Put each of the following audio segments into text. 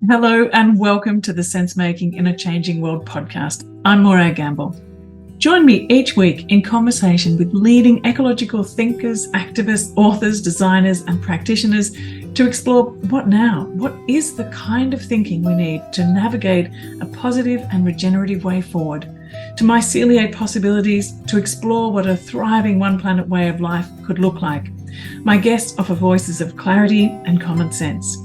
Hello and welcome to the Sense Making in a Changing World podcast. I'm Morag. Join me each week in conversation with leading ecological thinkers, activists, authors, designers and practitioners to explore what now? What is the kind of thinking we need to navigate a positive and regenerative way forward? To myceliate possibilities to explore what a thriving one planet way of life could look like. My guests offer voices of clarity and common sense.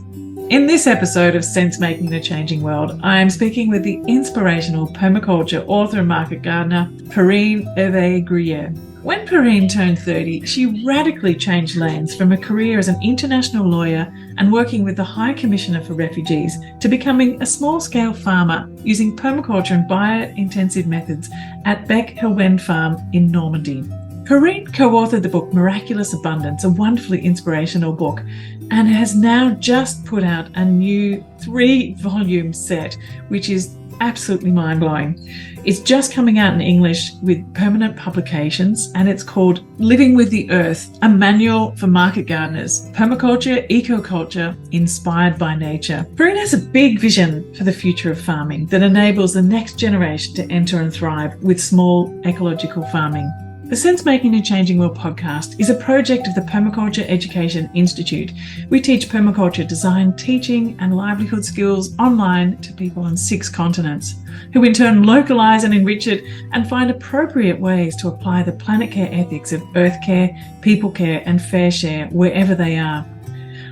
In this episode of Sense Making in a Changing World, I am speaking with the inspirational permaculture author and market gardener, Perrine Hervé-Gruyer. When Perrine turned 30, she radically changed lanes from a career as an international lawyer and working with the High Commissioner for Refugees to becoming a small-scale farmer using permaculture and bio-intensive methods at Bec-Helwen Farm in Normandy. Perrine co-authored the book Miraculous Abundance, a wonderfully inspirational book, and has now just put out a new 3-volume set, which is absolutely mind-blowing. It's just coming out in English with permanent publications, and it's called Living with the Earth, a manual for market gardeners, permaculture, ecoculture, inspired by nature. Perrine has a big vision for the future of farming that enables the next generation to enter and thrive with small ecological farming. The Sense Making in a Changing World podcast is a project of the Permaculture Education Institute. We teach permaculture design, teaching and livelihood skills online to people on 6 continents, who in turn localise and enrich it and find appropriate ways to apply the planet care ethics of earth care, people care and fair share wherever they are.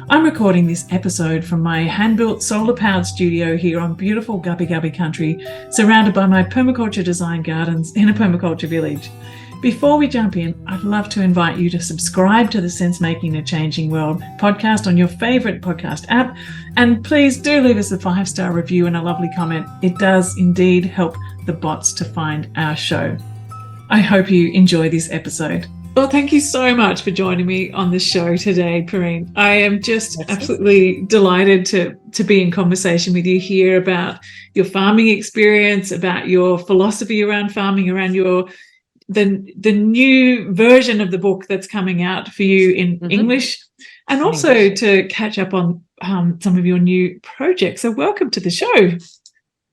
I'm recording this episode from my hand-built solar-powered studio here on beautiful Gubbi Gubbi country, surrounded by my permaculture design gardens in a permaculture village. Before we jump in, I'd love to invite you to subscribe to the Sense Making a Changing World podcast on your favourite podcast app. And please do leave us a 5-star review and a lovely comment. It does indeed help the bots to find our show. I hope you enjoy this episode. Well, thank you so much for joining me on the show today, Perrine. I am just absolutely delighted to be in conversation with you here about your farming experience, about your philosophy around farming, around the new version of the book that's coming out for you in English, and also to catch up on some of your new projects. So welcome to the show.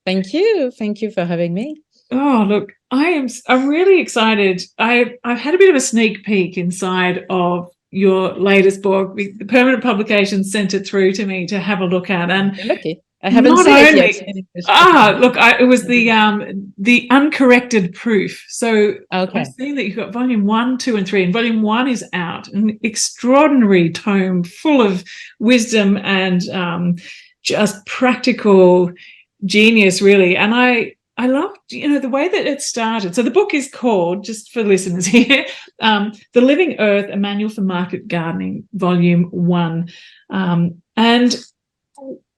Thank you. Thank you for having me. Oh, look, I'm really excited. I've had a bit of a sneak peek inside of your latest book. The permanent publications sent it through to me to have a look at, and you're lucky. I haven't seen it yet. Look, it was the uncorrected proof. So okay. I've seen that you've got volume 1, 2, and 3, and volume 1 is out, an extraordinary tome full of wisdom and just practical genius, really. And I loved, the way that it started. So the book is called, just for listeners here, The Living Earth, a Manual for Market Gardening, volume 1. And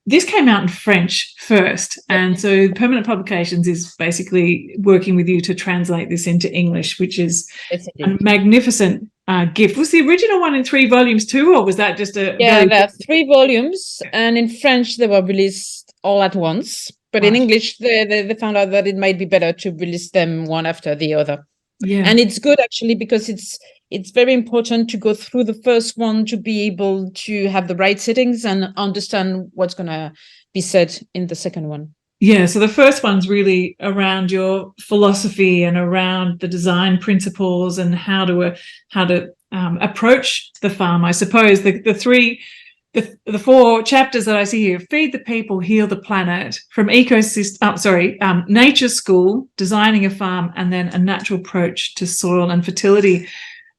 this came out in French first, and so Permanent Publications is basically working with you to translate this into English, which is a magnificent gift. Was the original one in 3 volumes too, or was that just a... Yeah, there are 3 volumes, and in French they were released all at once, but in English they found out that it might be better to release them one after the other. Yeah, and it's good actually, because it's very important to go through the first one to be able to have the right settings and understand what's going to be said in the second one. Yeah, so the first one's really around your philosophy and around the design principles and how to approach the farm. I suppose the 4 chapters that I see here: Feed the People, Heal the Planet, from Nature School, Designing a Farm, and then a natural approach to soil and fertility.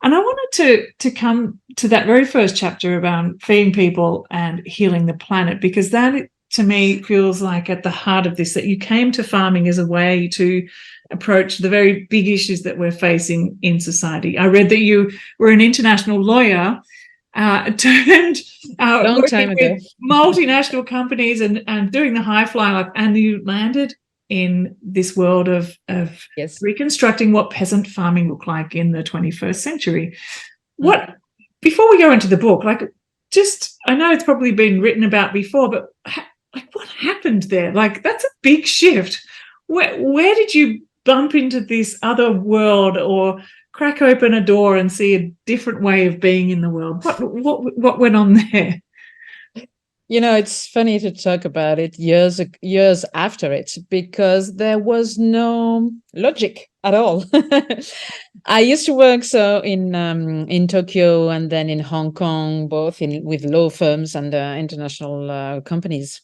And I wanted to come to that very first chapter about feeding people and healing the planet, because that, to me, feels like at the heart of this, that you came to farming as a way to approach the very big issues that we're facing in society. I read that you were an international lawyer, turned long time ago, with multinational companies and doing the high flying life, and you landed in this world of reconstructing what peasant farming looked like in the 21st century. Before we go into the book, I know it's probably been written about before, but what happened there? That's a big shift. Where did you bump into this other world, or crack open a door and see a different way of being in the world? What went on there? It's funny to talk about it years after it, because there was no logic at all. I used to work in Tokyo and then in Hong Kong, both in with law firms and international companies.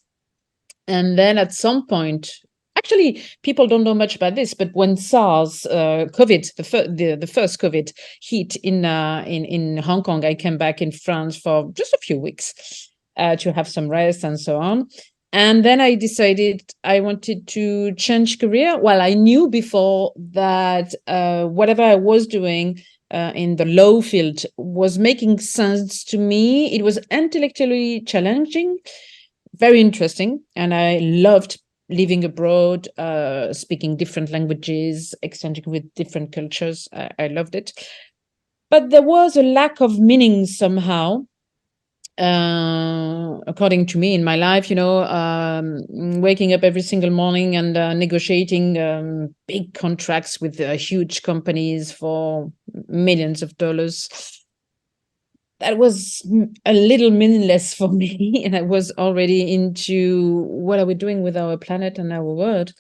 And then at some point, actually, people don't know much about this, but when SARS, COVID, the first COVID hit in Hong Kong, I came back in France for just a few weeks to have some rest and so on. And then I decided I wanted to change career. Well, I knew before that whatever I was doing in the law field was making sense to me. It was intellectually challenging, very interesting, and I loved living abroad, speaking different languages, exchanging with different cultures. I loved it. But there was a lack of meaning somehow, according to me, in my life, waking up every single morning and negotiating big contracts with huge companies for millions of dollars. That was a little meaningless for me. And I was already into what are we doing with our planet and our world.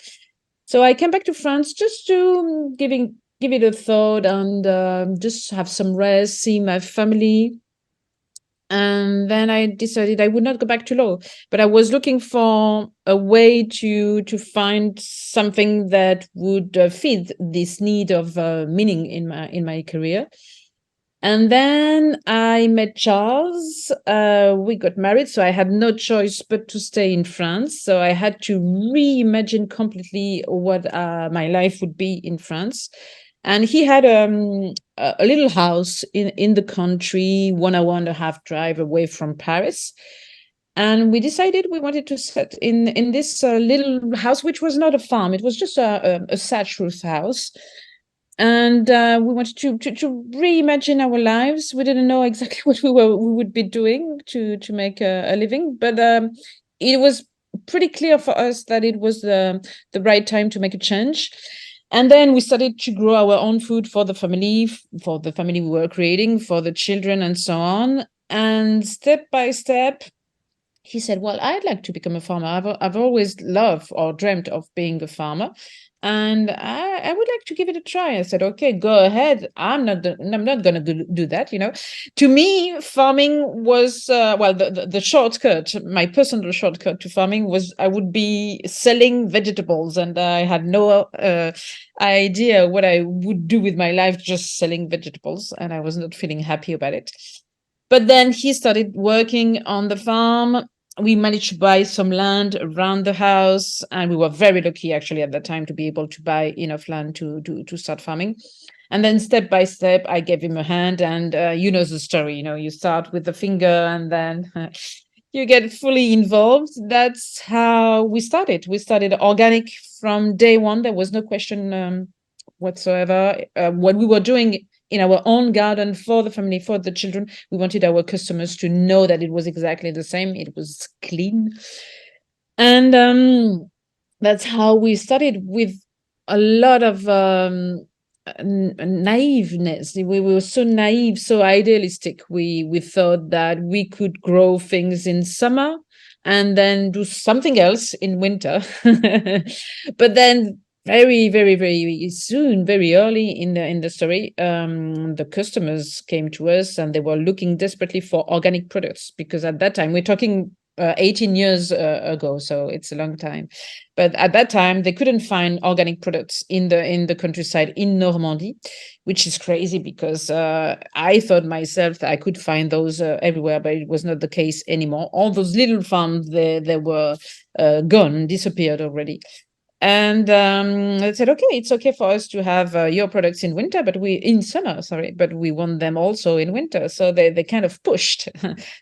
So I came back to France just to give it a thought and just have some rest, see my family. And then I decided I would not go back to law, but I was looking for a way to find something that would feed this need of meaning in my career. And then I met Charles. We got married, so I had no choice but to stay in France. So I had to reimagine completely what my life would be in France. And he had a little house in the country, 1 hour and a half drive away from Paris. And we decided we wanted to set in this little house, which was not a farm. It was just a thatch roof house. And we wanted to reimagine our lives. We didn't know exactly what we would be doing to make a living, but it was pretty clear for us that it was the right time to make a change. And then we started to grow our own food for the family we were creating, for the children, and so on. And step by step, he said, "Well, I'd like to become a farmer. I've always loved or dreamt of being a farmer. And I would like to give it a try." I said, "Okay, go ahead. I'm not going to do that." To me, farming was the shortcut. My personal shortcut to farming was I would be selling vegetables, and I had no idea what I would do with my life just selling vegetables, and I was not feeling happy about it. But then he started working on the farm. We managed to buy some land around the house, and we were very lucky actually at that time to be able to buy enough land to start farming. And then step by step, I gave him a hand, and you know the story. You start with the finger, and then you get fully involved. That's how we started. We started organic from day one. There was no question whatsoever. What we were doing in our own garden for the family, for the children, we wanted our customers to know that it was exactly the same. It was clean. And that's how we started, with a lot of naiveness. We were so naive, so idealistic. We thought that we could grow things in summer and then do something else in winter. But then very, very, very soon, very early in the story, the customers came to us and they were looking desperately for organic products, because at that time, we're talking 18 years ago, so it's a long time. But at that time, they couldn't find organic products in the countryside in Normandy, which is crazy, because I thought myself that I could find those everywhere, but it was not the case anymore. All those little farms, they were gone, disappeared already. And I said, "Okay, it's okay for us to have your products in winter, but in summer, but we want them also in winter." So they kind of pushed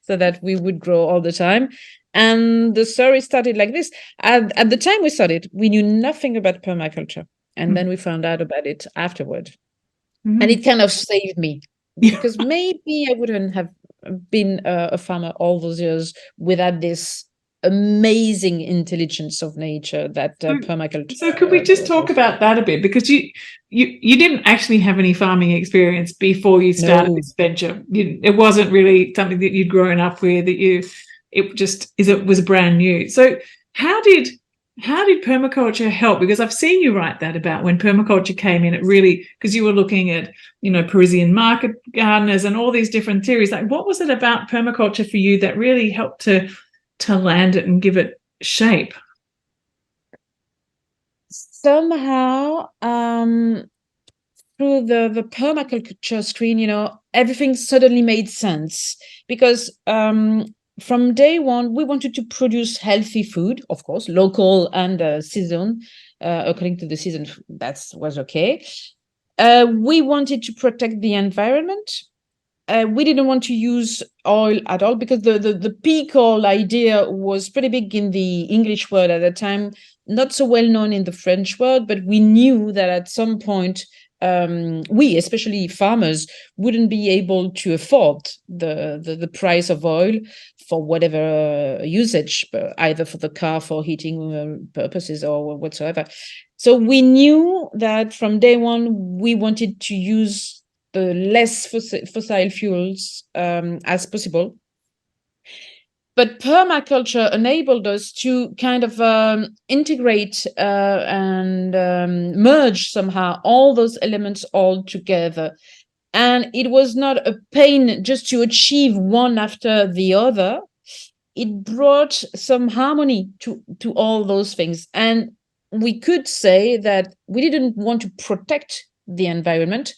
so that we would grow all the time. And the story started like this. At the time we started, we knew nothing about permaculture. And then we found out about it afterward. And it kind of saved me, because maybe I wouldn't have been a farmer all those years without this amazing intelligence of nature that permaculture. So could we just talk about that a bit? Because you didn't actually have any farming experience before you started this venture. It wasn't really something that you'd grown up with, that you it was brand new. So how did permaculture help? Because I've seen you write that about when permaculture came in, it really, because you were looking at, Parisian market gardeners and all these different theories. Like, what was it about permaculture for you that really helped to land it and give it shape? Somehow, through the permaculture screen, everything suddenly made sense, because from day one, we wanted to produce healthy food, of course, local and season, according to the season. That was okay. We wanted to protect the environment. We didn't want to use oil at all, because the peak oil idea was pretty big in the English world at the time, not so well known in the French world, but we knew that at some point, we, especially farmers, wouldn't be able to afford the price of oil for whatever usage, either for the car, for heating purposes, or whatsoever. So we knew that from day one, we wanted to use the less fossil fuels as possible. But permaculture enabled us to kind of integrate and merge somehow all those elements all together. And it was not a pain just to achieve one after the other. It brought some harmony to all those things. And we could say that we didn't want to protect the environment.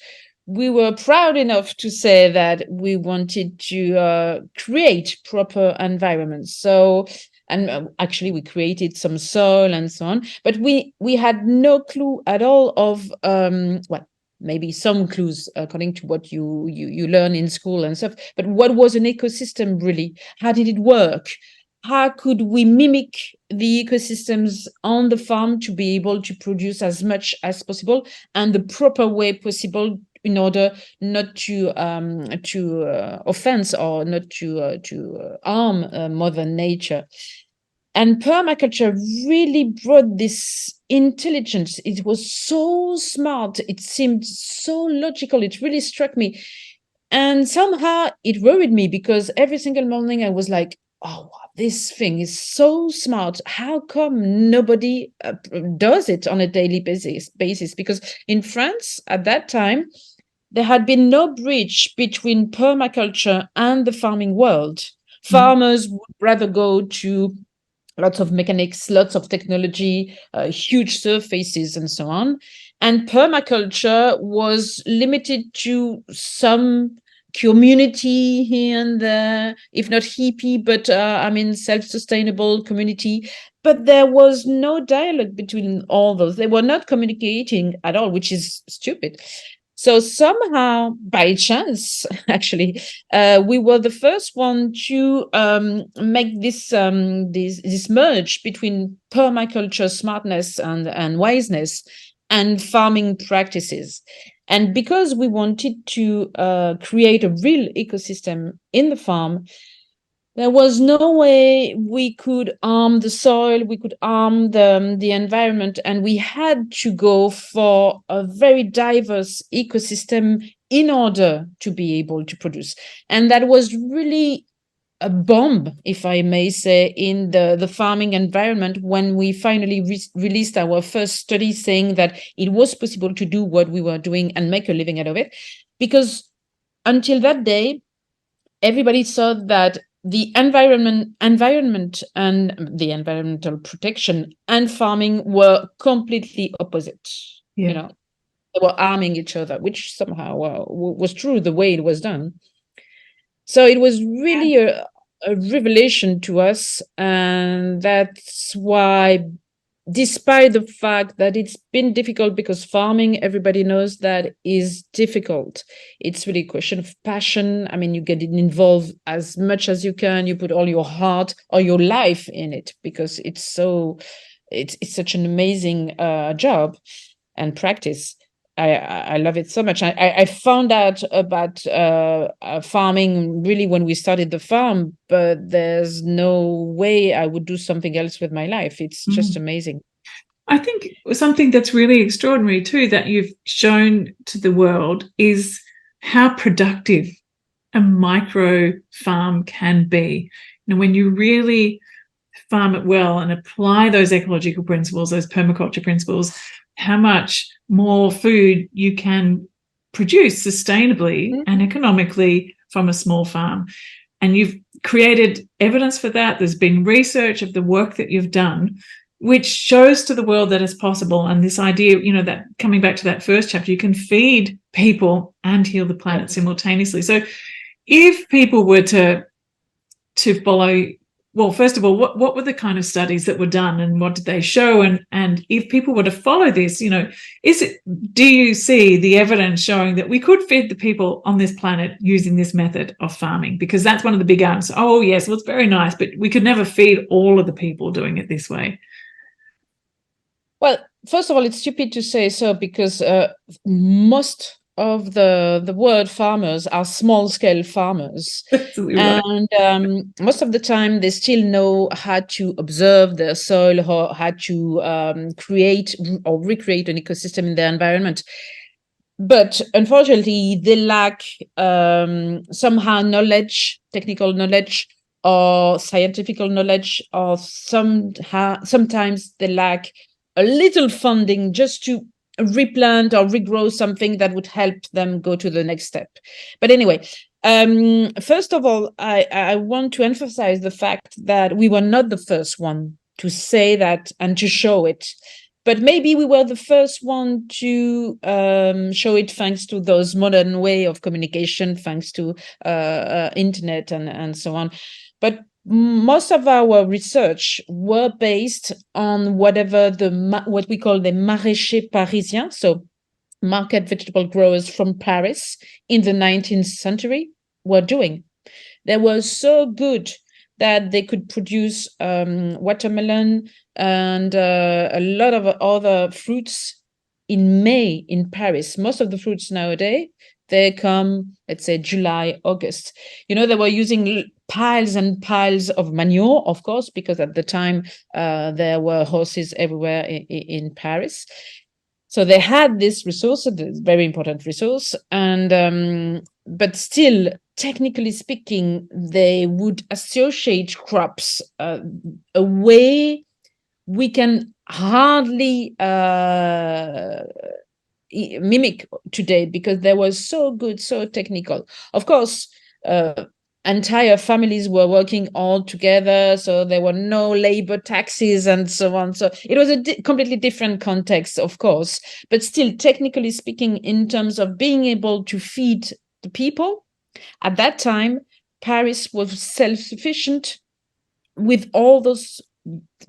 We were proud enough to say that we wanted to create proper environments. So, and actually we created some soil and so on, but we had no clue at all of, well, maybe some clues according to what you learn in school and stuff, but what was an ecosystem really? How did it work? How could we mimic the ecosystems on the farm to be able to produce as much as possible and the proper way possible, in order not to offense or not to harm Mother Nature? And permaculture really brought this intelligence. It was so smart. It seemed so logical. It really struck me. And somehow it worried me, because every single morning I was like, oh, this thing is so smart. How come nobody does it on a daily basis? Because in France at that time, there had been no bridge between permaculture and the farming world. Farmers would rather go to lots of mechanics, lots of technology, huge surfaces, and so on. And permaculture was limited to some community here and there, if not hippie, but self-sustainable community. But there was no dialogue between all those. They were not communicating at all, which is stupid. So somehow, by chance, actually, we were the first one to make this merge between permaculture smartness and wiseness and farming practices. And because we wanted to create a real ecosystem in the farm, there was no way we could harm the soil, we could harm the environment, and we had to go for a very diverse ecosystem in order to be able to produce. And that was really a bomb, if I may say, in the farming environment, when we finally released our first study saying that it was possible to do what we were doing and make a living out of it. Because until that day, everybody thought that the environment and the environmental protection and farming were completely opposite. Yeah. They were harming each other, which somehow was true the way it was done. So it was really a revelation to us, and that's why, despite the fact that it's been difficult, because farming, everybody knows that is difficult. It's really a question of passion. I mean, you get involved as much as you can. You put all your heart or your life in it, because it's such an amazing job and practice. I love it so much. I found out about farming really when we started the farm, but there's no way I would do something else with my life. It's just amazing. I think something that's really extraordinary too that you've shown to the world is how productive a micro farm can be. When you really farm it well and apply those ecological principles, those permaculture principles, how much more food you can produce sustainably and economically from a small farm. And you've created evidence for that. There's been research of the work that you've done, which shows to the world that it's possible. And this idea, that coming back to that first chapter, you can feed people and heal the planet simultaneously. So if people were to follow, well, first of all, what were the kind of studies that were done and what did they show? And if people were to follow this, do you see the evidence showing that we could feed the people on this planet using this method of farming? Because that's one of the big answers. Oh, yes, well, it's very nice, but we could never feed all of the people doing it this way. Well, first of all, it's stupid to say so because most of the world farmers are small-scale farmers. Absolutely right. And most of the time, they still know how to observe their soil, or how to create or recreate an ecosystem in their environment. But unfortunately, they lack somehow knowledge, technical knowledge, or scientific knowledge, or sometimes they lack a little funding just to replant or regrow something that would help them go to the next step. But anyway, first of all, I want to emphasize the fact that we were not the first one to say that and to show it. But maybe we were the first one to show it thanks to those modern way of communication, thanks to internet and so on. But most of our research were based on what we call the maraîchers parisiens, so market vegetable growers from Paris in the 19th century were doing. They were so good that they could produce watermelon and a lot of other fruits in May in Paris. Most of the fruits nowadays, they come, let's say, July, August. They were using piles and piles of manure, of course, because at the time there were horses everywhere in Paris. So they had this resource, a very important resource, and but still, technically speaking, they would associate crops a way we can hardly mimic today, because they were so good, so technical. Of course, entire families were working all together, so there were no labor taxes and so on. So it was a completely different context, of course, but still, technically speaking, in terms of being able to feed the people, at that time, Paris was self-sufficient with all those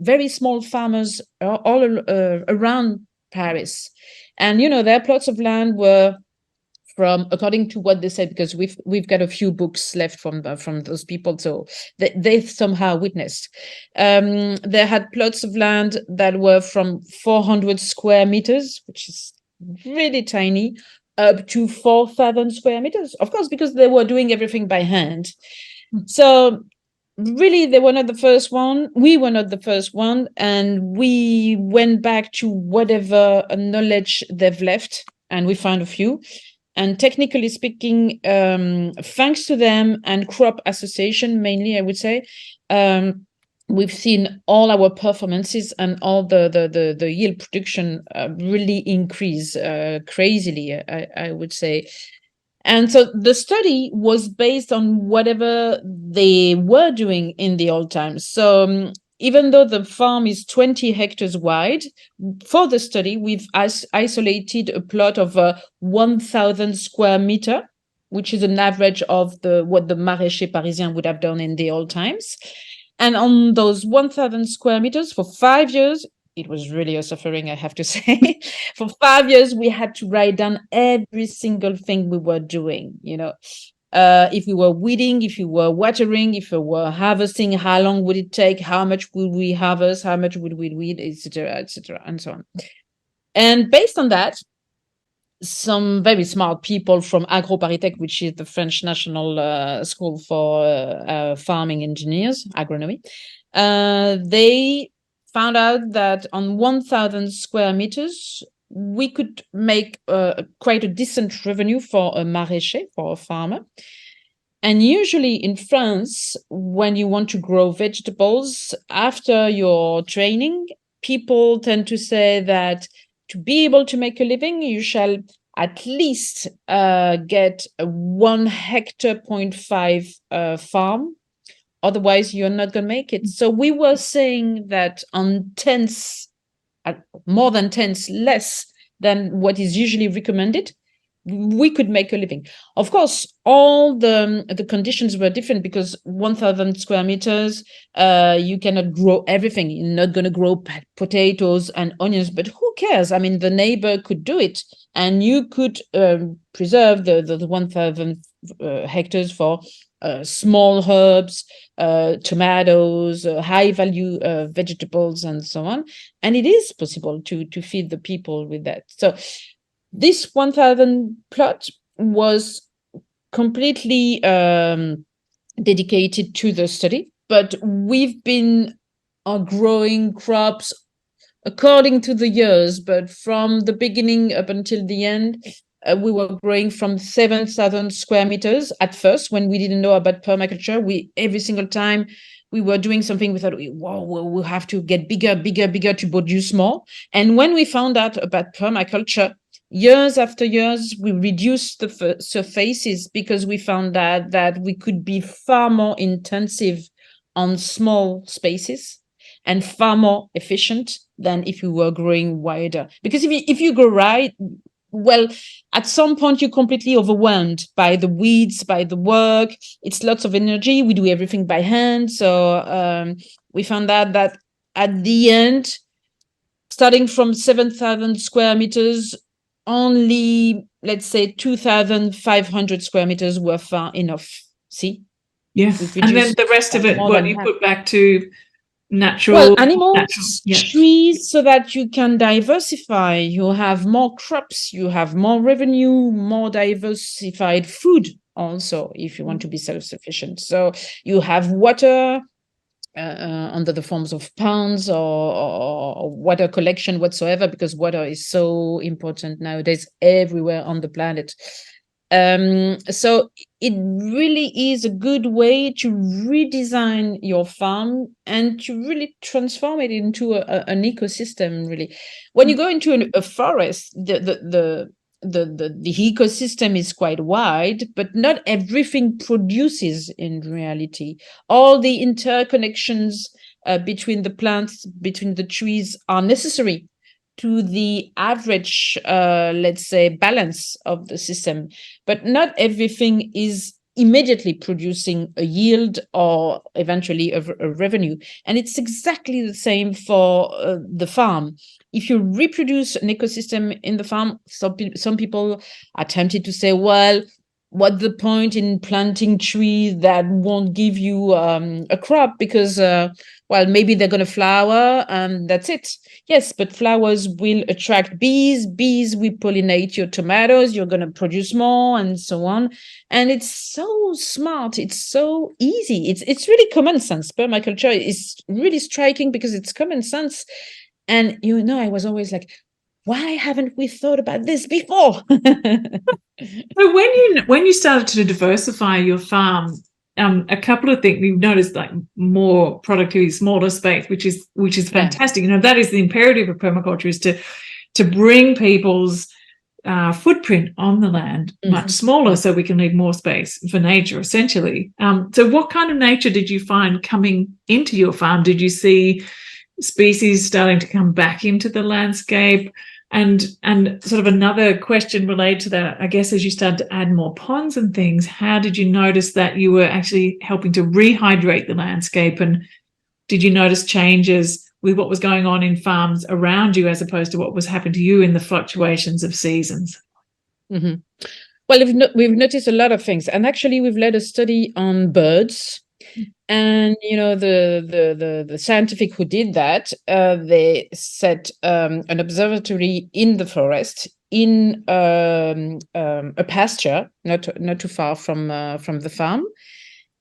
very small farmers all around Paris. And, their plots of land were from, according to what they said, because we've got a few books left from those people, so they somehow witnessed. They had plots of land that were from 400 square meters, which is really tiny, up to 4,000 square meters, of course, because they were doing everything by hand. So really, they were not the first one. We were not the first one. And we went back to whatever knowledge they've left, and we found a few. And technically speaking, thanks to them and crop association, mainly, I would say, we've seen all our performances and all the yield production really increase crazily, I would say. And so the study was based on whatever they were doing in the old times. So even though the farm is 20 hectares wide, for the study, we've isolated a plot of 1,000 square meter, which is an average of what the maraîchers parisiens would have done in the old times. And on those 1,000 square meters for 5 years, it was really a suffering, I have to say. For 5 years, we had to write down every single thing we were doing, if we were weeding, if we were watering, if we were harvesting, how long would it take, how much would we harvest, how much would we weed, etc., and so on. And based on that, some very smart people from AgroParisTech, which is the French national school for farming engineers, agronomy, they found out that on 1,000 square meters, we could make quite a decent revenue for a maraîcher, for a farmer. And usually in France, when you want to grow vegetables after your training, people tend to say that to be able to make a living, you shall at least get a 1.5 hectare farm. Otherwise, you're not going to make it. So we were saying that on tenths, more than tenths less than what is usually recommended, we could make a living. Of course, all the conditions were different because 1,000 square meters, you cannot grow everything. You're not going to grow potatoes and onions, but who cares? I mean, the neighbor could do it, and you could preserve the 1,000 hectares for small herbs, tomatoes, high value vegetables, and so on. And it is possible to feed the people with that. So this 1,000 plot was completely dedicated to the study, but we've been growing crops according to the years, but from the beginning up until the end, we were growing from 7,000 square meters at first when we didn't know about permaculture. Every single time we were doing something, we thought, wow, we'll have to get bigger to produce more. And when we found out about permaculture, years after years, we reduced the surfaces because we found that we could be far more intensive on small spaces and far more efficient than if you were growing wider. Because if you grow right, well, at some point you're completely overwhelmed by the weeds, by the work. It's lots of energy. We do everything by hand. So we found out that at the end, starting from 7,000 square meters, only, let's say, 2,500 square meters were far enough. See? Yes. And then the rest of it, what you put back to natural, animals, trees, so that you can diversify. You have more crops, you have more revenue, more diversified food also, if you want to be self-sufficient. So you have water under the forms of ponds or water collection whatsoever, because water is so important nowadays everywhere on the planet. So it really is a good way to redesign your farm and to really transform it into an ecosystem. Really, when you go into a forest, the ecosystem is quite wide, but not everything produces in reality. All the interconnections between the plants, between the trees, are necessary to the average, let's say, balance of the system. But not everything is immediately producing a yield or eventually a revenue. And it's exactly the same for the farm. If you reproduce an ecosystem in the farm, some people are tempted to say, well, what's the point in planting trees that won't give you a crop? Because, well, maybe they're going to flower and that's it. Yes, but flowers will attract bees. Bees will pollinate your tomatoes. You're going to produce more and so on. And it's so smart. It's so easy. It's really common sense. Permaculture is really striking because it's common sense. And, I was always like, why haven't we thought about this before? So when you started to diversify your farm, a couple of things we've noticed, like more productivity, smaller space, which is fantastic. That is the imperative of permaculture, is to bring people's footprint on the land much smaller, so we can leave more space for nature, essentially. So what kind of nature did you find coming into your farm? Did you see species starting to come back into the landscape? And sort of another question related to that, I guess, as you started to add more ponds and things, how did you notice that you were actually helping to rehydrate the landscape? And did you notice changes with what was going on in farms around you as opposed to what was happening to you in the fluctuations of seasons? Mm-hmm. Well, we've noticed a lot of things. And actually, we've led a study on birds. And the scientific who did that, they set an observatory in the forest, in a pasture, not too far from the farm,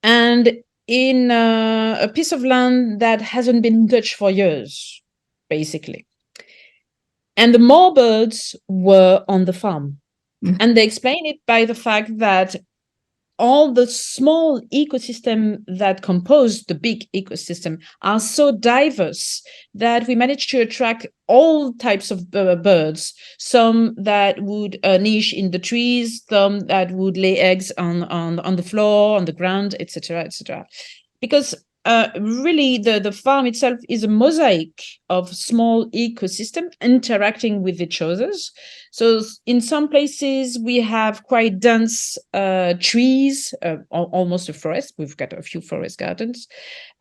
and in a piece of land that hasn't been touched for years, basically. And the more birds were on the farm, and they explain it by the fact that all the small ecosystem that compose the big ecosystem are so diverse that we managed to attract all types of birds, some that would niche in the trees, some that would lay eggs on the floor, on the ground, etc., etc. Because really the farm itself is a mosaic of small ecosystem interacting with each other. So in some places we have quite dense trees, almost a forest. We've got a few forest gardens.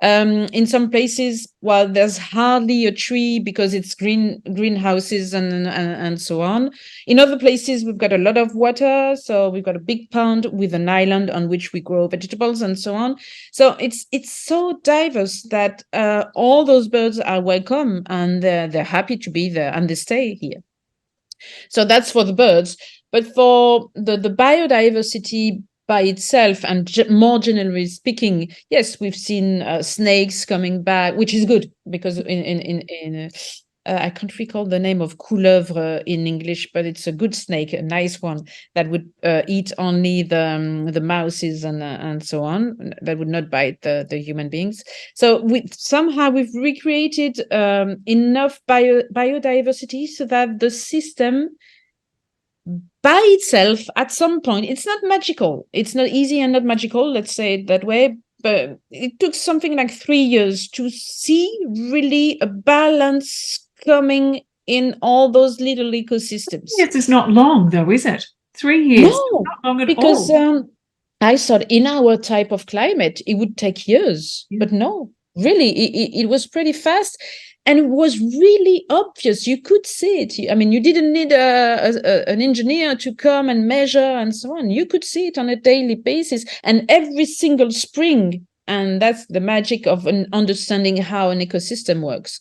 In some places, well, there's hardly a tree because it's greenhouses and so on. In other places, we've got a lot of water, so we've got a big pond with an island on which we grow vegetables and so on. So it's so diverse that all those birds are welcome and they're happy to be there and they stay here. So that's for the birds. But for the biodiversity by itself, and more generally speaking, yes, we've seen snakes coming back, which is good because in I can't recall the name of couleuvre in English, but it's a good snake, a nice one that would eat only the mouses and so on. That would not bite the human beings. So we've recreated enough biodiversity so that the system by itself, at some point, it's not magical. It's not easy and not magical, let's say it that way. But it took something like 3 years to see really a balance coming in all those little ecosystems. Yes, it's not long though, is it? 3 years, No, not long at because all. I thought in our type of climate, it would take years. Yeah. But no, really, it was pretty fast. And it was really obvious. You could see it. I mean, you didn't need an engineer to come and measure and so on. You could see it on a daily basis. And every single spring, and that's the magic of understanding how an ecosystem works.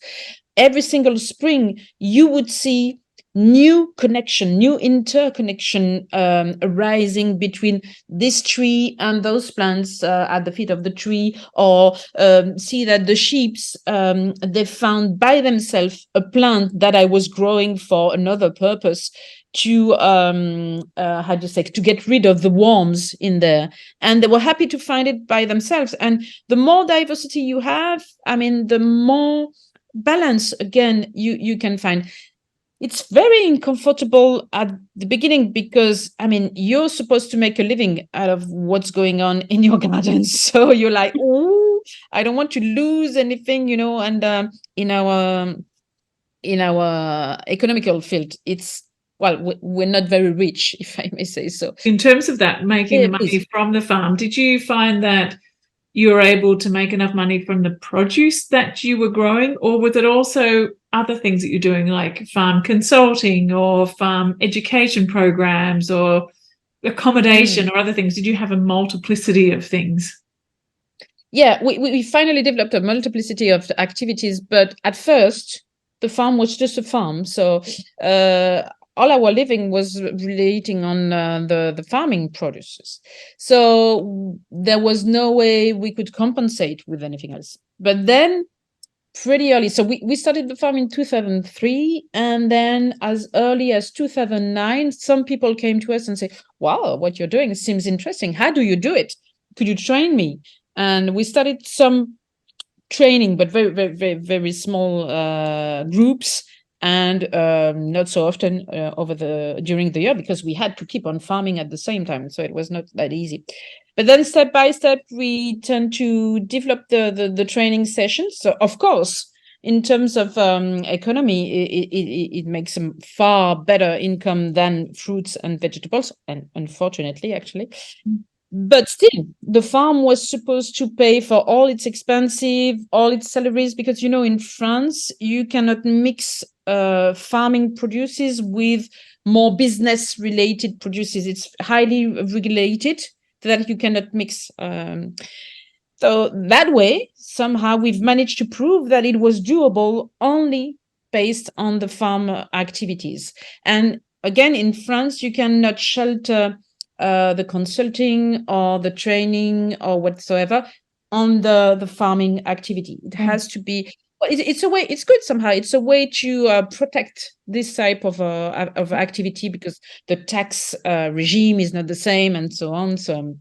Every single spring, you would see new connection, new interconnection arising between this tree and those plants at the feet of the tree, or see that the sheeps, they found by themselves a plant that I was growing for another purpose to to get rid of the worms in there, and they were happy to find it by themselves. And the more diversity you have, I mean, the more balance again you can find. It's very uncomfortable at the beginning because, I mean, you're supposed to make a living out of what's going on in your garden. So you're like, oh, I don't want to lose anything, you know. And in our economical field, we're not very rich, if I may say so. In terms of that, making the money from the farm, did you find that you were able to make enough money from the produce that you were growing, or was it also other things that you're doing, like farm consulting or farm education programs or accommodation or other things? Did you have a multiplicity of things? Yeah, we finally developed a multiplicity of activities, but at first the farm was just a farm. So all our living was relating on the farming produces. So there was no way we could compensate with anything else. But then pretty early, so we started the farm in 2003, and then as early as 2009, some people came to us and say, wow, what you're doing seems interesting. How do you do it? Could you train me? And we started some training, but very, very, very, very small groups, and not so often during the year, because we had to keep on farming at the same time. So it was not that easy. But then step by step, we tend to develop the training sessions. So of course, in terms of economy, it makes a far better income than fruits and vegetables, and unfortunately, actually. But still, the farm was supposed to pay for all its expenses, all its salaries, because, you know, in France, you cannot mix farming produces with more business-related produces. It's highly regulated that you cannot mix. So that way, somehow, we've managed to prove that it was doable only based on the farm activities. And again, in France, you cannot shelter the consulting or the training or whatsoever on the farming activity. It has to be. It's a way. It's good somehow. It's a way to protect this type of activity, because the tax regime is not the same and so on. So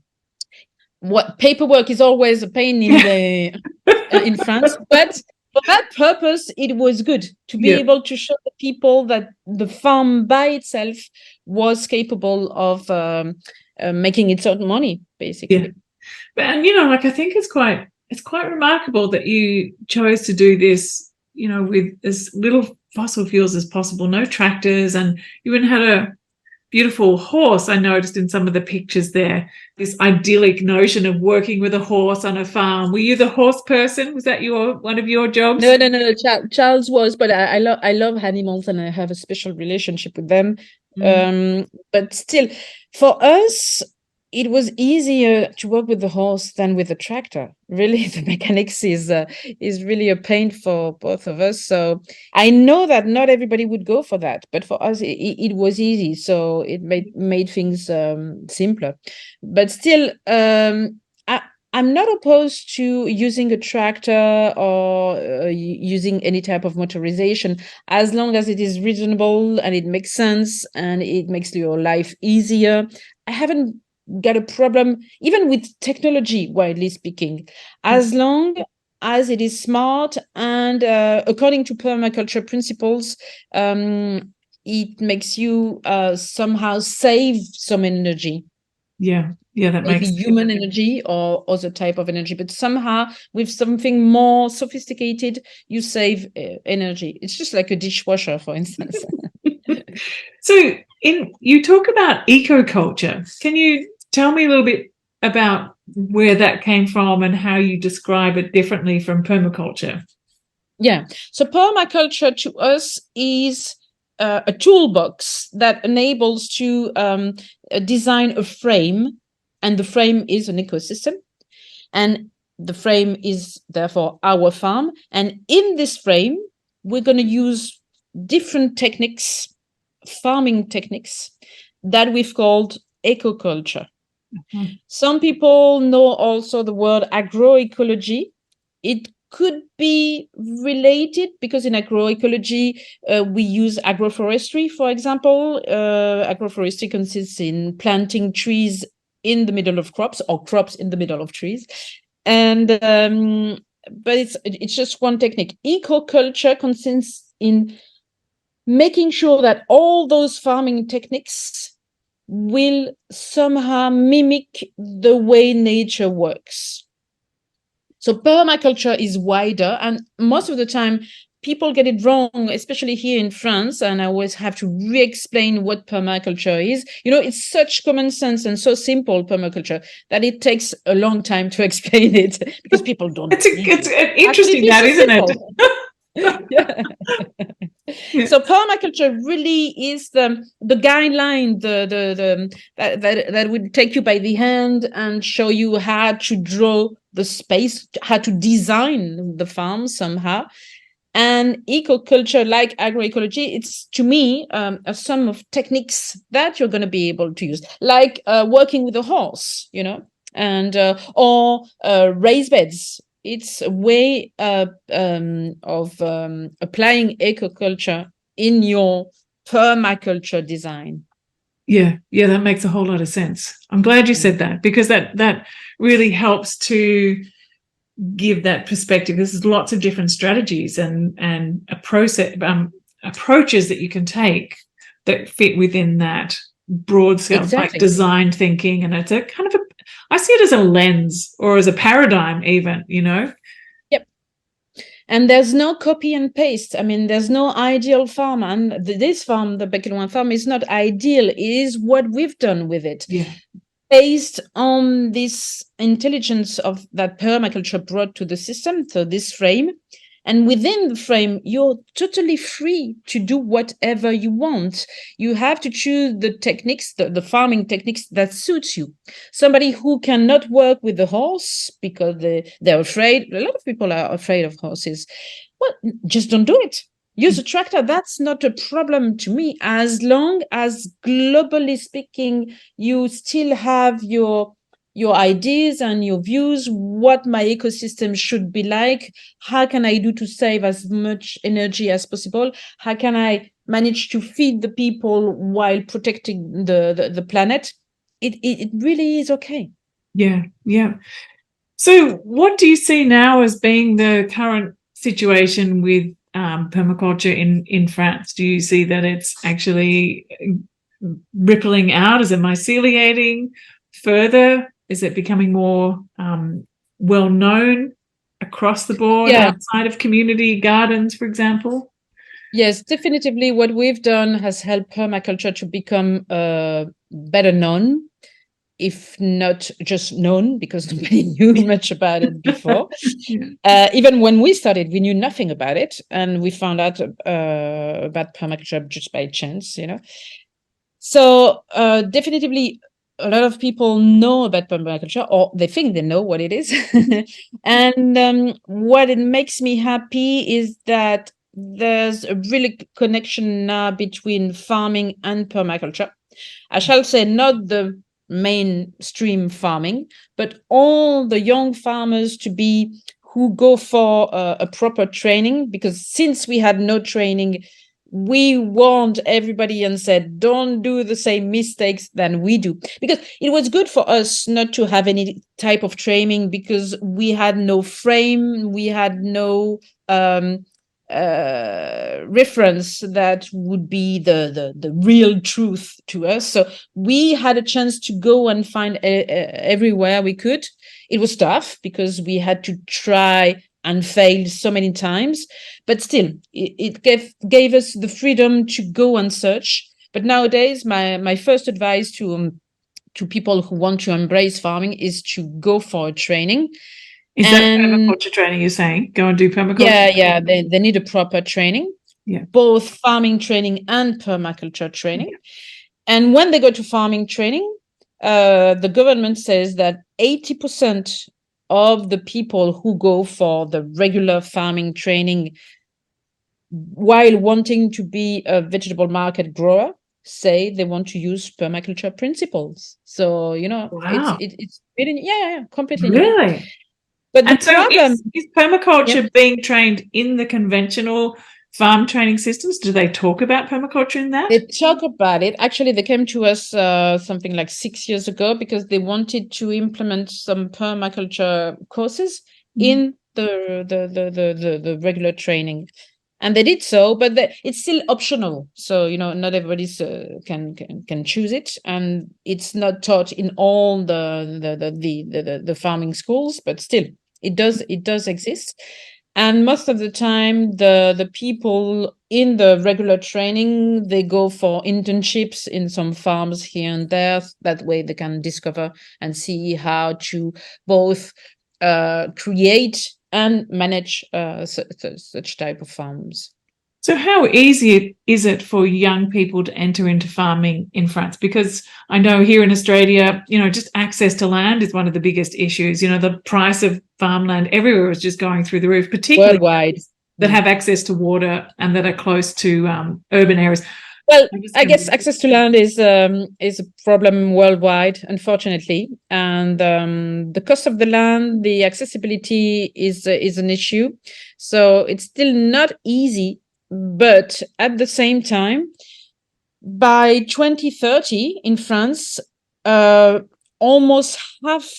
what paperwork is always a pain in the in France, but for that purpose, it was good to be able to show the people that the farm by itself was capable of making its own money, basically. And like I think it's quite remarkable that you chose to do this, with as little fossil fuels as possible, no tractors, and you even had a beautiful horse. I noticed in some of the pictures there, this idyllic notion of working with a horse on a farm. Were you the horse person? Was that one of your jobs? No. Charles was, but I love animals and I have a special relationship with them. But still, for us, it was easier to work with the horse than with the tractor. Really, the mechanics is really a pain for both of us. So I know that not everybody would go for that, but for us, it was easy. So it made things simpler. But still, I'm not opposed to using a tractor or using any type of motorization, as long as it is reasonable and it makes sense and it makes your life easier. I haven't got a problem even with technology, widely speaking, as long as it is smart and according to permaculture principles, it makes you somehow save some energy. That maybe makes human energy or other type of energy, but somehow with something more sophisticated, you save energy. It's just like a dishwasher, for instance. So you talk about ecoculture. Can you tell me a little bit about where that came from and how you describe it differently from permaculture? Yeah. So permaculture to us is a toolbox that enables to design a frame, and the frame is an ecosystem, and the frame is therefore our farm. And in this frame, we're going to use different techniques, farming techniques, that we've called ecoculture. Mm-hmm. Some people know also the word agroecology. It could be related because in agroecology, we use agroforestry, for example. Agroforestry consists in planting trees in the middle of crops or crops in the middle of trees. And but it's just one technique. Ecoculture consists in making sure that all those farming techniques will somehow mimic the way nature works. So permaculture is wider, and most of the time people get it wrong, especially here in France, and I always have to re-explain what permaculture is. It's such common sense and so simple, permaculture, that it takes a long time to explain it because people don't. It's interesting, that, isn't it? Yeah. So permaculture really is the guideline, that would take you by the hand and show you how to draw the space, how to design the farm somehow. And ecoculture, like agroecology, it's to me a sum of techniques that you're going to be able to use, like working with a horse, and or raised beds. It's a way of applying ecoculture in your permaculture design. Yeah, that makes a whole lot of sense. I'm glad you said that, because that really helps to give that perspective. There's lots of different strategies and approaches that you can take that fit within that broad scale, like design thinking. And it's a kind of I see it as a lens or as a paradigm even, Yep. And there's no copy and paste. I mean, there's no ideal farm. And this farm, the Becqueloin farm, is not ideal. It is what we've done with it. Yeah. Based on this intelligence of that permaculture brought to the system, so this frame. And within the frame, you're totally free to do whatever you want. You have to choose the techniques, the farming techniques that suits you. Somebody who cannot work with the horse because they're afraid. A lot of people are afraid of horses. Well, just don't do it. Use a tractor. That's not a problem to me, as long as globally speaking, you still have your ideas and your views, what my ecosystem should be like, how can I do to save as much energy as possible, how can I manage to feed the people while protecting the planet. It really is okay. Yeah, yeah. So what do you see now as being the current situation with permaculture in France? Do you see that it's actually rippling out? Is it myceliating further? Is it becoming more well known across the board, Yeah. outside of community gardens, for example? Yes, definitively. What we've done has helped permaculture to become better known, if not just known, because nobody knew much about it before. Yeah. Even when we started, we knew nothing about it, and we found out about permaculture just by chance, you know. So definitively, a lot of people know about permaculture, or they think they know what it is. And what it makes me happy is that there's a really connection now between farming and permaculture. I shall say not the mainstream farming, but all the young farmers to be who go for a proper training, because since we had no training, we warned everybody and said, don't do the same mistakes than we do. Because it was good for us not to have any type of training, because we had no frame, we had no reference that would be the real truth to us. So we had a chance to go and find everywhere we could. It was tough because we had to try and fail so many times, but still it gave us the freedom to go and search. But nowadays, my first advice to people who want to embrace farming is to go for a training. Is that permaculture training you're saying? Go and do permaculture? Yeah, they need a proper training, both farming training and permaculture training. Yeah. And when they go to farming training, the government says that 80% of the people who go for the regular farming training while wanting to be a vegetable market grower say they want to use permaculture principles. So, you know, wow. it's really, completely really new. But the problem is permaculture being trained in the conventional farm training systems? Do they talk about permaculture in that? They talk about it. Actually, they came to us something like 6 years ago because they wanted to implement some permaculture courses in the regular training. And they did so, but it's still optional. So, you know, not everybody can choose it. And it's not taught in all the farming schools, but still it does exist. And most of the time, the people in the regular training, they go for internships in some farms here and there. That way they can discover and see how to both create and manage such type of farms. So how easy is it for young people to enter into farming in France? Because I know here in Australia, you know, just access to land is one of the biggest issues. You know, the price of farmland everywhere is just going through the roof, particularly worldwide, that have access to water and that are close to urban areas. Well, I guess access to land is a problem worldwide, unfortunately, and the cost of the land, the accessibility is an issue. So it's still not easy, but at the same time, by 2030 in France, almost half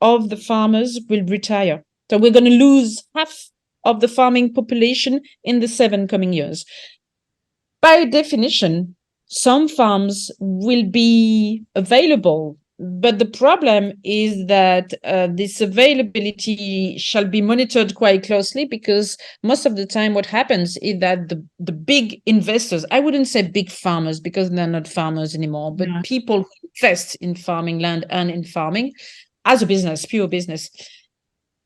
of the farmers will retire. So we're going to lose half of the farming population in the 7 coming years. By definition, some farms will be available, but the problem is that this availability shall be monitored quite closely, because most of the time what happens is that the big investors, I wouldn't say big farmers because they're not farmers anymore, but people who invest in farming land and in farming as a business, pure business,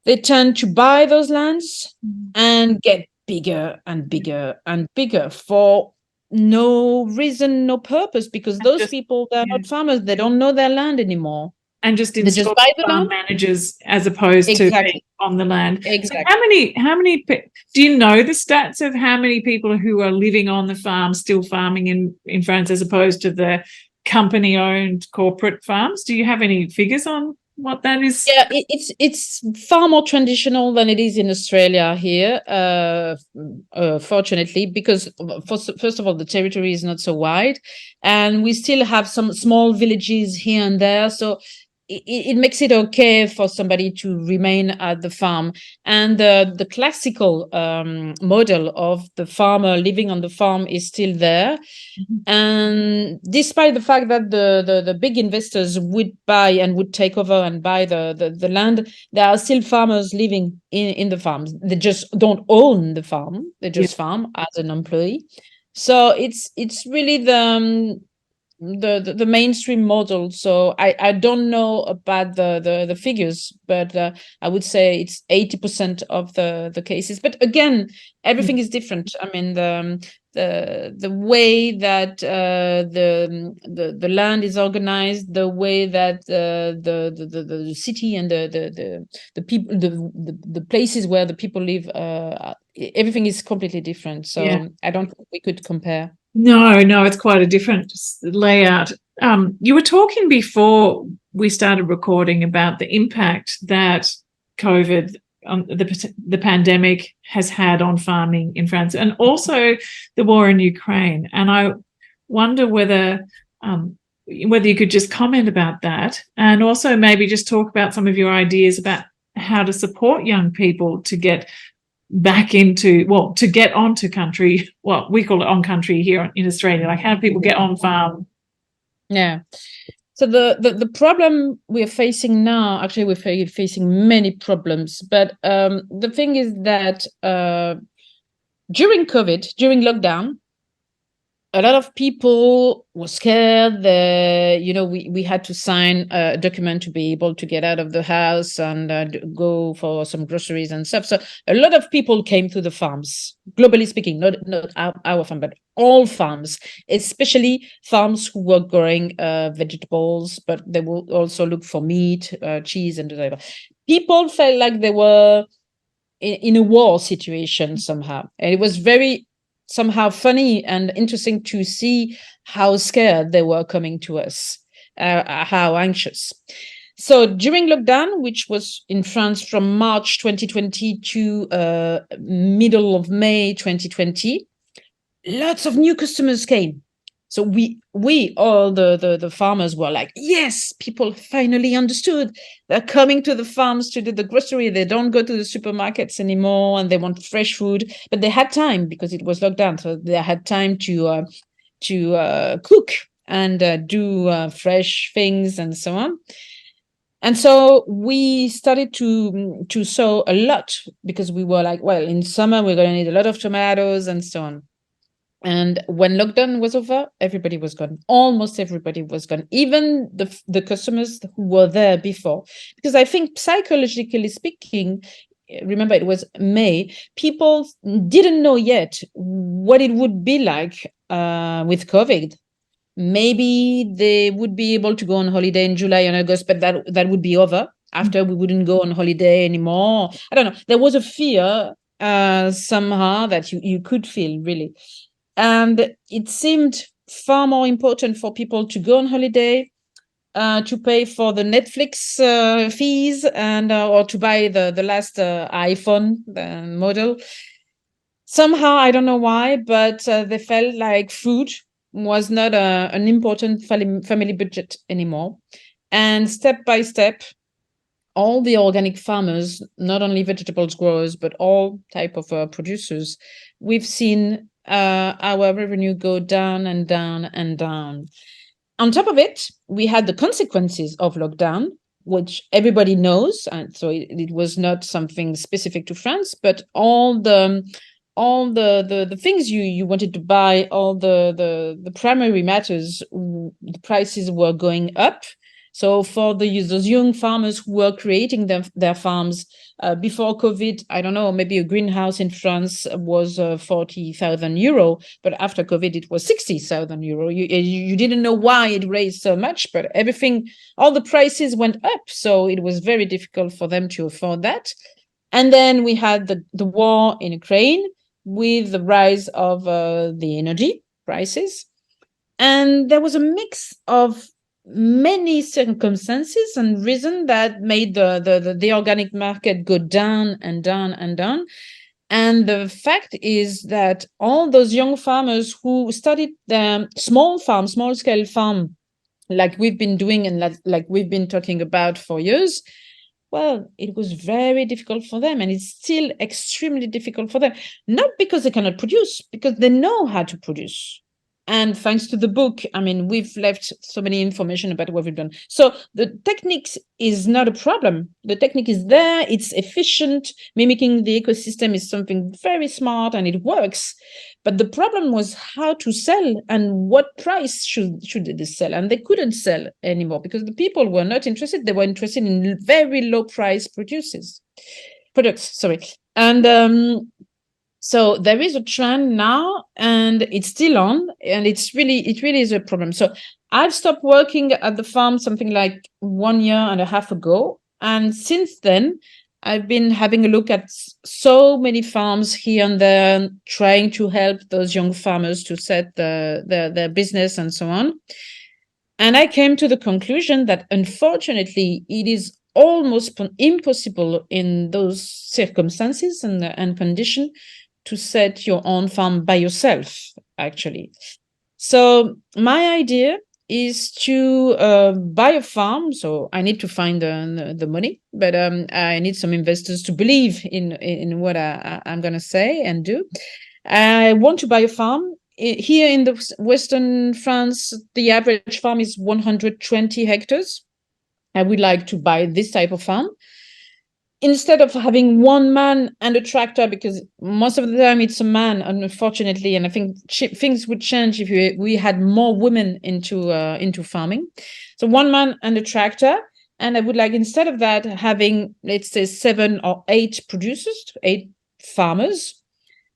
they tend to buy those lands and get bigger and bigger and bigger for no reason, no purpose, because those people, they're not farmers, they don't know their land anymore. And just install farm managers as opposed to being on the land. Exactly. So how many do you know the stats of how many people who are living on the farm still farming in France as opposed to the company owned corporate farms? Do you have any figures on what that is? Yeah, it's far more traditional than it is in Australia here, fortunately, because first of all, the territory is not so wide, and we still have some small villages here and there. So it makes it okay for somebody to remain at the farm. And the classical model of the farmer living on the farm is still there. Mm-hmm. And despite the fact that the big investors would buy and would take over and buy the land, there are still farmers living in the farms. They just don't own the farm. They just farm as an employee. So it's really the mainstream model. So I don't know about the figures, but I would say it's 80% of the cases. But again, everything is different. I mean, the way that the land is organized, the way that the city and the people, the places where the people live, everything is completely different. So I don't think we could compare. No, it's quite a different layout. You were talking before we started recording about the impact that COVID, the pandemic has had on farming in France, and also the war in Ukraine. And I wonder whether you could just comment about that, and also maybe just talk about some of your ideas about how to support young people to get back into, to get onto country, we call it on country here in Australia, like how do people get on farm? Yeah. So the problem we're facing now, actually we're facing many problems, but the thing is that during COVID, during lockdown, a lot of people were scared that, we had to sign a document to be able to get out of the house and go for some groceries and stuff. So a lot of people came to the farms, globally speaking, not our farm, but all farms, especially farms who were growing vegetables, but they will also look for meat, cheese, and whatever. People felt like they were in a war situation somehow. And it was very somehow funny and interesting to see how scared they were coming to us, how anxious. So during lockdown, which was in France from March 2020 to middle of May 2020, lots of new customers came. So we all the farmers were like, yes, people finally understood. They're coming to the farms to do the grocery. They don't go to the supermarkets anymore, and they want fresh food. But they had time because it was locked down, so they had time to cook and do fresh things and so on. And so we started to sow a lot because we were like, well, in summer we're going to need a lot of tomatoes and so on. And when lockdown was over, everybody was gone. Almost everybody was gone, even the customers who were there before. Because I think psychologically speaking, remember it was May, people didn't know yet what it would be like with COVID. Maybe they would be able to go on holiday in July and August, but that would be over. After we wouldn't go on holiday anymore. I don't know. There was a fear somehow that you could feel, really. And it seemed far more important for people to go on holiday, to pay for the Netflix fees, and or to buy the last iPhone model. Somehow, I don't know why, but they felt like food was not an important family budget anymore. And step by step, all the organic farmers, not only vegetables growers, but all type of producers, we've seen our revenue go down and down and down. On top of it, we had the consequences of lockdown, which everybody knows. And so it was not something specific to France, but all the things you wanted to buy, all the primary matters, the prices were going up. So for those young farmers who were creating their farms before COVID, I don't know, maybe a greenhouse in France was 40,000 euro, but after COVID, it was 60,000 euro. You didn't know why it raised so much, but all the prices went up. So it was very difficult for them to afford that. And then we had the war in Ukraine with the rise of the energy prices. And there was a mix of many circumstances and reasons that made the organic market go down and down and down. And the fact is that all those young farmers who started their small scale farm like we've been doing and like we've been talking about for years, well, it was very difficult for them, and it's still extremely difficult for them. Not because they cannot produce, because they know how to produce. And thanks to the book, I mean, we've left so many information about what we've done. So the techniques is not a problem. The technique is there, it's efficient. Mimicking the ecosystem is something very smart and it works. But the problem was how to sell and what price should they sell. And they couldn't sell anymore because the people were not interested. They were interested in very low price products. And so there is a trend now, and it's still on, and it really is a problem. So I've stopped working at the farm something like 1.5 years ago. And since then, I've been having a look at so many farms here and there, trying to help those young farmers to set their business and so on. And I came to the conclusion that unfortunately, it is almost impossible in those circumstances and conditions to set your own farm by yourself, actually. So my idea is to buy a farm. So I need to find the money, but I need some investors to believe in what I'm going to say and do. I want to buy a farm. Here in the Western France, the average farm is 120 hectares. I would like to buy this type of farm. Instead of having one man and a tractor, because most of the time it's a man, unfortunately, and I think things would change if we had more women into farming. So one man and a tractor, and I would like, instead of that, having, let's say, 7 or 8 producers, 8 farmers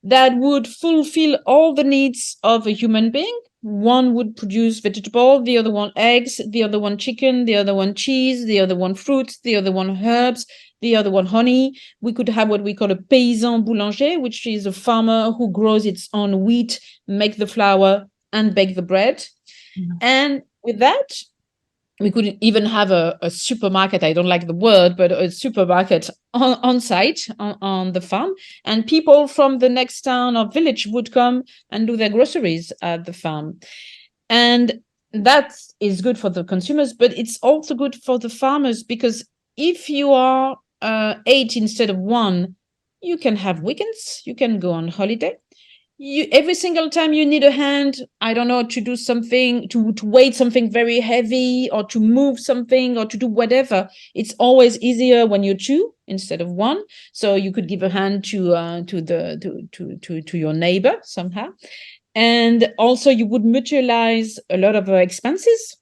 that would fulfill all the needs of a human being. One would produce vegetable, the other one eggs, the other one chicken, the other one cheese, the other one fruits, the other one herbs, the other one honey. We could have what we call a paysan boulanger, which is a farmer who grows its own wheat, make the flour, and bake the bread. Mm-hmm. And with that, we could even have a supermarket. I don't like the word, but a supermarket on site on the farm. And people from the next town or village would come and do their groceries at the farm. And that is good for the consumers, but it's also good for the farmers, because if you are 8 instead of 1, you can have weekends, you can go on holiday. Every single time you need a hand, I don't know, to do something, to weight something very heavy, or to move something, or to do whatever, it's always easier when you're 2 instead of 1. So you could give a hand to your neighbor somehow, and also you would mutualize a lot of expenses.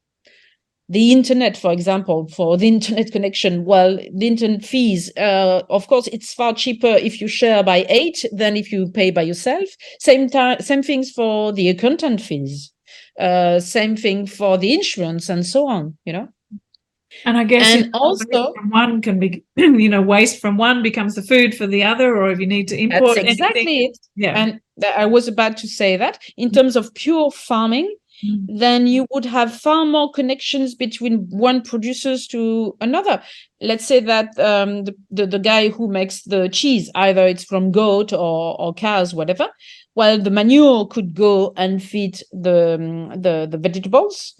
The internet, for example, for the internet connection, well, the internet fees, of course, it's far cheaper if you share by 8 than if you pay by yourself. Same things for the accountant fees. Same thing for the insurance and so on, And I guess also from one can be, waste from one becomes the food for the other, or if you need to import that's exactly anything. it. Yeah. And I was about to say that in terms of pure farming, then you would have far more connections between one producers to another. Let's say that the guy who makes the cheese, either it's from goat or cows, whatever, while the manure could go and feed the vegetables.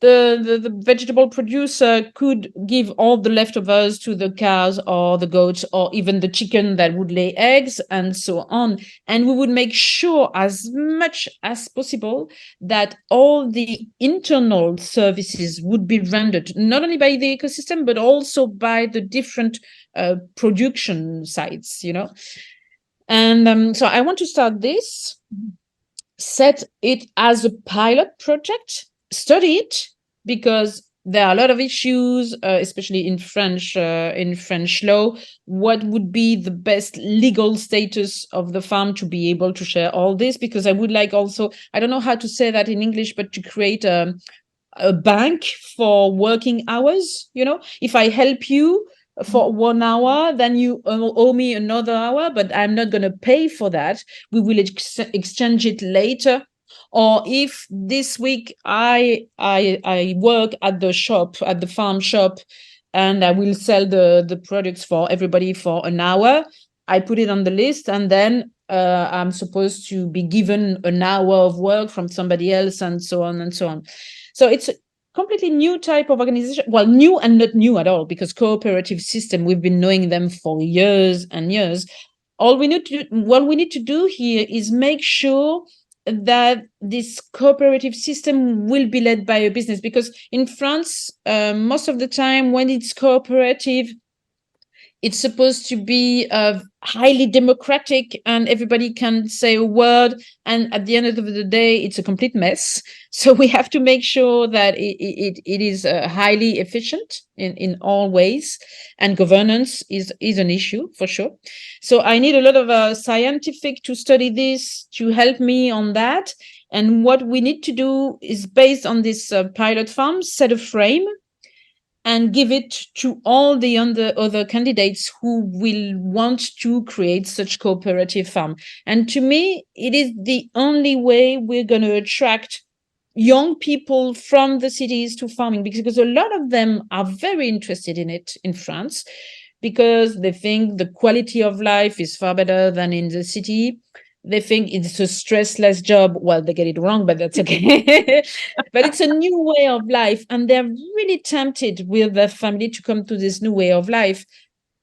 The vegetable producer could give all the leftovers to the cows or the goats or even the chicken that would lay eggs and so on. And we would make sure as much as possible that all the internal services would be rendered, not only by the ecosystem, but also by the different production sites, And so I want to start this, set it as a pilot project, study it, because there are a lot of issues, especially in French law. What would be the best legal status of the farm to be able to share all this? Because I would like also, I don't know how to say that in English, but to create a bank for working hours. If I help you for 1 hour, then you owe me another hour, but I'm not going to pay for that. We will exchange it later. Or if this week I work at the farm shop, and I will sell the products for everybody for an hour, I put it on the list, and then I'm supposed to be given an hour of work from somebody else, and so on and so on. So it's completely new type of organization. Well, new and not new at all, because cooperative system, we've been knowing them for years and years. What we need to do here is make sure that this cooperative system will be led by a business, because in France, most of the time when it's cooperative, it's supposed to be highly democratic and everybody can say a word. And at the end of the day, it's a complete mess. So we have to make sure that it is highly efficient in all ways. And governance is an issue for sure. So I need a lot of scientific to study this, to help me on that. And what we need to do is, based on this pilot farm, set a frame and give it to all the other candidates who will want to create such cooperative farm. And to me, it is the only way we're going to attract young people from the cities to farming, because a lot of them are very interested in it in France, because they think the quality of life is far better than in the city. They think it's a stressless job. Well, they get it wrong, but that's okay. But it's a new way of life. And they're really tempted with their family to come to this new way of life.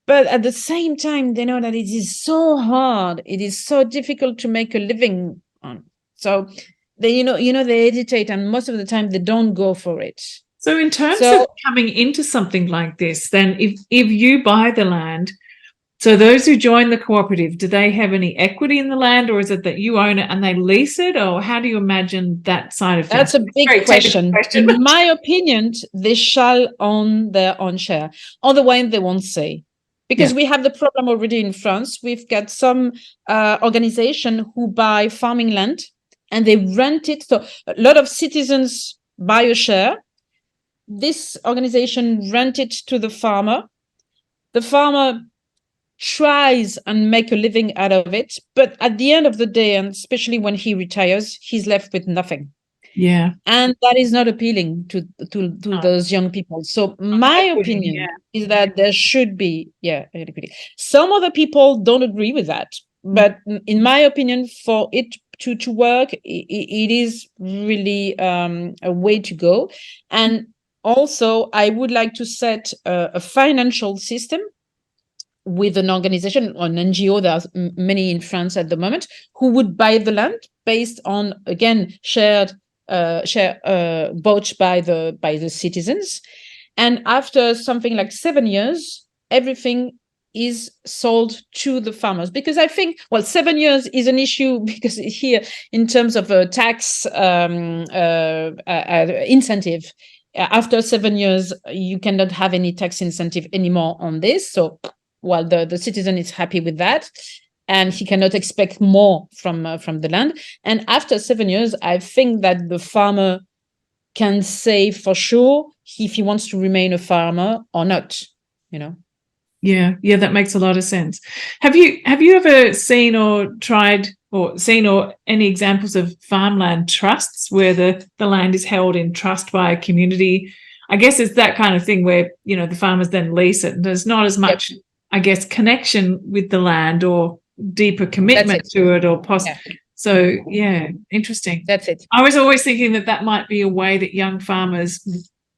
But at the same time, they know that it is so hard. It is so difficult to make a living on. So they, they hesitate, and most of the time they don't go for it. So in terms of coming into something like this, then if you buy the land, so those who join the cooperative, do they have any equity in the land, or is it that you own it and they lease it? Or how do you imagine that side of things? That's a big question. In my opinion, they shall own their own share. Otherwise, they won't say. Because we have the problem already in France. We've got some organization who buy farming land and they rent it. So a lot of citizens buy a share. This organization rent it to the farmer. The farmer tries and make a living out of it, but at the end of the day, and especially when he retires, he's left with nothing. Yeah, and that is not appealing to those young people. So my opinion is that there should be equity. Some other people don't agree with that, but in my opinion, for it to work, it is really a way to go. And also, I would like to set a financial system with an organization or an NGO. There are many in France at the moment who would buy the land based on, again, share bought by the citizens. And after something like 7 years, everything is sold to the farmers. Because I think, 7 years is an issue, because here, in terms of a tax incentive, after 7 years, you cannot have any tax incentive anymore on this. So while the citizen is happy with that, and he cannot expect more from the land. And after 7 years, I think that the farmer can say for sure if he wants to remain a farmer or not, Yeah, that makes a lot of sense. Have you ever seen or any examples of farmland trusts where the land is held in trust by a community? I guess it's that kind of thing where, the farmers then lease it. There's not as much, I guess, connection with the land or deeper commitment to it, or so interesting. That's it. I was always thinking that might be a way that young farmers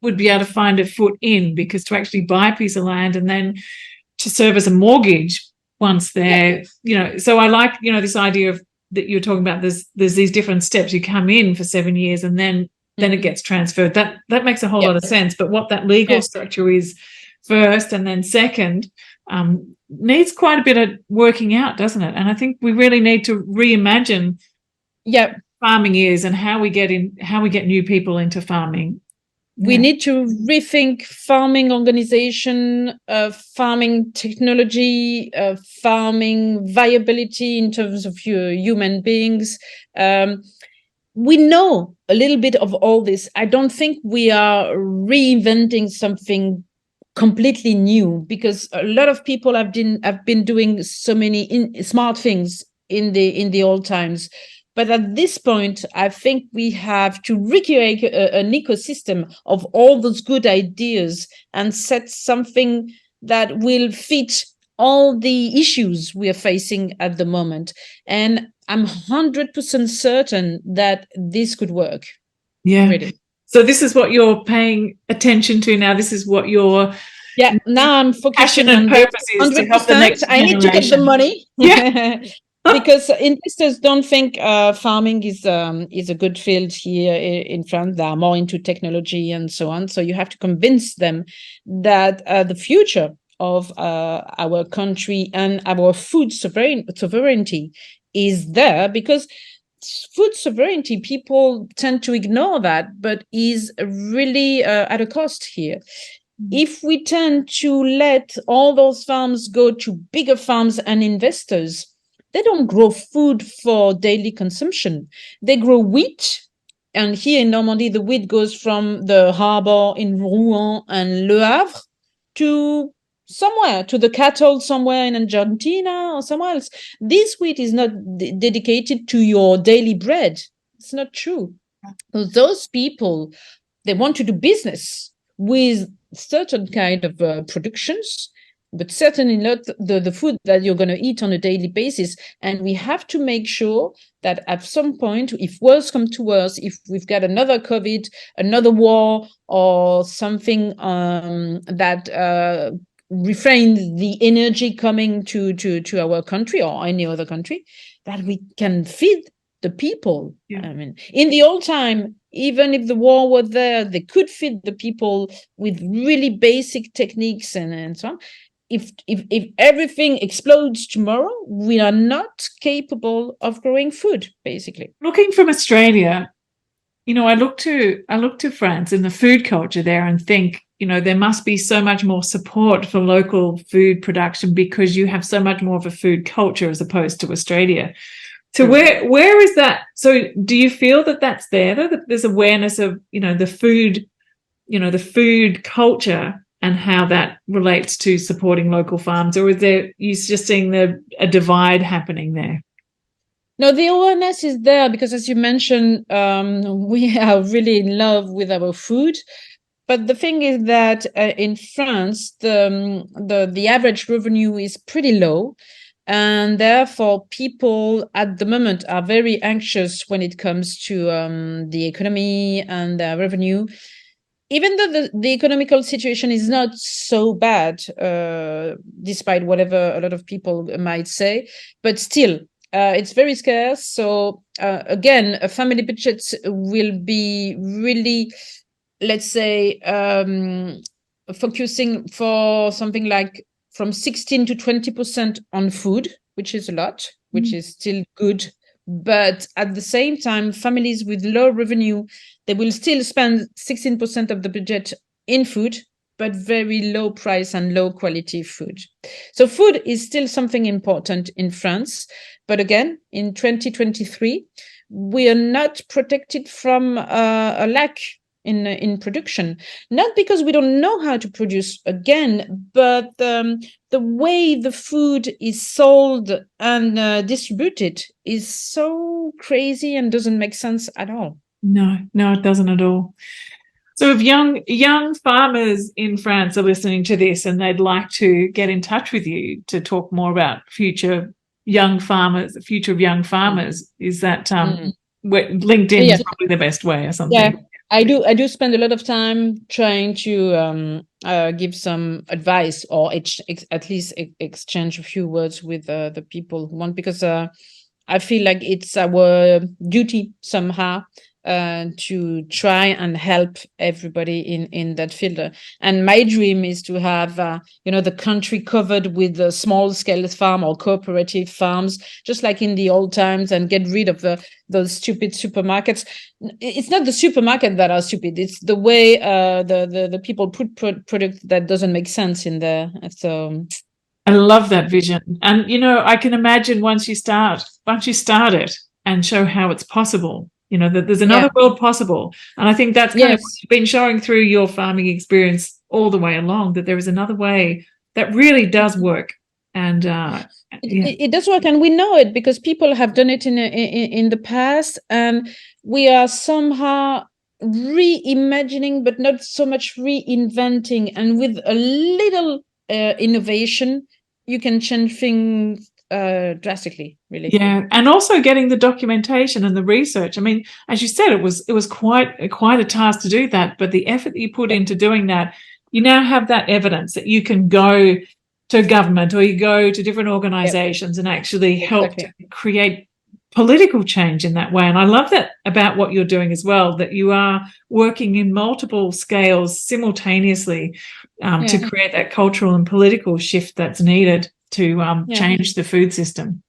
would be able to find a foot in, because to actually buy a piece of land and then to serve as a mortgage once they're so I like this idea of that you're talking about. There's these different steps. You come in for 7 years and then it gets transferred. That makes a whole lot of sense. But what that legal structure is first and then second needs quite a bit of working out, doesn't it? And I think we really need to reimagine farming is and how we get new people into farming. We need to rethink farming organization, farming technology, farming viability in terms of human beings. We know a little bit of all this. I don't think we are reinventing something completely new, because a lot of people have been doing so many smart things in the old times. But at this point, I think we have to recreate an ecosystem of all those good ideas and set something that will fit all the issues we are facing at the moment. And I'm 100% certain that this could work. Yeah. Really. So this is what you're paying attention to now. This is what your now I'm focusing passion and on purpose is to help the 100%. next I need to get the generation. money. Yeah. Because investors don't think farming is a good field here in France. They are more into technology and so on. So you have to convince them that the future of our country and our food sovereignty is there, because food sovereignty, people tend to ignore that, but is really at a cost here. If we tend to let all those farms go to bigger farms and investors, they don't grow food for daily consumption. They grow wheat. And here in Normandy, the wheat goes from the harbor in Rouen and Le Havre to somewhere, to the cattle somewhere in Argentina or somewhere else. This wheat is not dedicated to your daily bread. It's not true. So those people, they want to do business with certain kind of productions, but certainly not the food that you're going to eat on a daily basis. And we have to make sure that at some point, if worse comes to worse, if we've got another COVID, another war, or something that refrain the energy coming to our country or any other country, that we can feed the people. I mean, in the old time, even if the war was there, they could feed the people with really basic techniques and so on. If everything explodes tomorrow, we are not capable of growing food, basically. Looking from Australia, I look to France and the food culture there and think, there must be so much more support for local food production because you have so much more of a food culture as opposed to Australia. So where is that? So do you feel that that's there, though, that there's awareness of, the food culture and how that relates to supporting local farms, or is there, you just seeing a divide happening there? No, the awareness is there because, as you mentioned, we are really in love with our food. But the thing is that in France, the average revenue is pretty low. And therefore, people at the moment are very anxious when it comes to the economy and their revenue. Even though the economical situation is not so bad, despite whatever a lot of people might say, but still, it's very scarce. So again, a family budget will be really, let's say, focusing for something like from 16 to 20% on food, which is a lot, which is still good. But at the same time, families with low revenue, they will still spend 16% of the budget in food, but very low price and low quality food. So food is still something important in France. But again, in 2023, we are not protected from a lack in production, not because we don't know how to produce again, but the way the food is sold and distributed is so crazy and doesn't make sense at all. No, it doesn't at all. So if young farmers in France are listening to this and they'd like to get in touch with you to talk more about future of young farmers, is that LinkedIn is probably the best way or something? Yeah. I do spend a lot of time trying to give some advice or at least exchange a few words with the people who want, because I feel like it's our duty somehow to try and help everybody in that field. And my dream is to have, the country covered with a small scale farm or cooperative farms, just like in the old times, and get rid of those stupid supermarkets. It's not the supermarket that are stupid. It's the way the people put product that doesn't make sense in there. So I love that vision. And, I can imagine once you start it and show how it's possible, that there's another world possible. And I think that's kind of what you've been showing through your farming experience all the way along, that there is another way that really does work. And it does work, and we know it because people have done it in the past, and we are somehow reimagining, but not so much reinventing. And with a little innovation, you can change things drastically, really. Yeah, and also getting the documentation and the research. I mean, as you said, it was quite a task to do that, but the effort that you put into doing that, you now have that evidence that you can go to government or you go to different organizations and actually help to create political change in that way. And I love that about what you're doing as well, that you are working in multiple scales simultaneously to create that cultural and political shift that's needed to change the food system.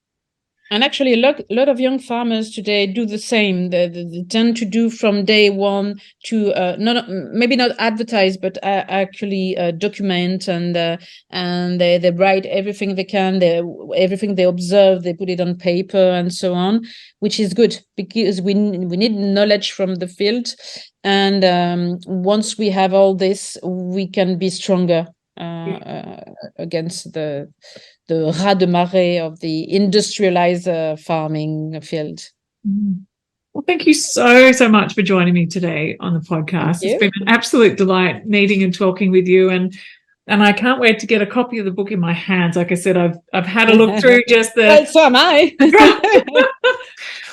And actually, a lot of young farmers today do the same. They tend to do from day one to maybe not advertise, but actually document, and they write everything they can. Everything they observe, they put it on paper and so on, which is good because we need knowledge from the field. And once we have all this, we can be stronger against the raz de marée of the industrialized farming field. Well, thank you so much for joining me today on the podcast. It's been an absolute delight meeting and talking with you, and I can't wait to get a copy of the book in my hands. Like I said, I've had a look through just the. Well, so am I.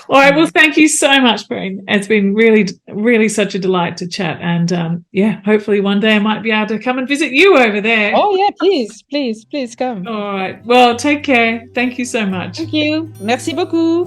All right. Well, thank you so much, Perrine. It's been really such a delight to chat. And hopefully one day I might be able to come and visit you over there. Oh, yeah, please come. All right. Well, take care. Thank you so much. Thank you. Merci beaucoup.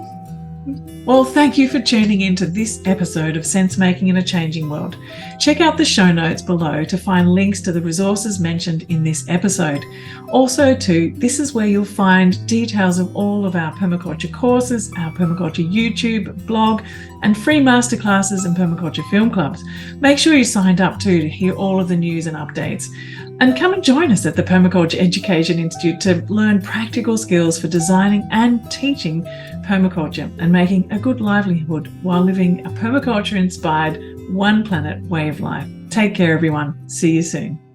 Well, thank you for tuning into this episode of Sense Making in a Changing World. Check out the show notes below to find links to the resources mentioned in this episode. Also, this is where you'll find details of all of our permaculture courses, our permaculture YouTube, blog, and free masterclasses and permaculture film clubs. Make sure you signed up to hear all of the news and updates. And come and join us at the Permaculture Education Institute to learn practical skills for designing and teaching permaculture and making a good livelihood while living a permaculture-inspired, one planet way of life. Take care, everyone. See you soon.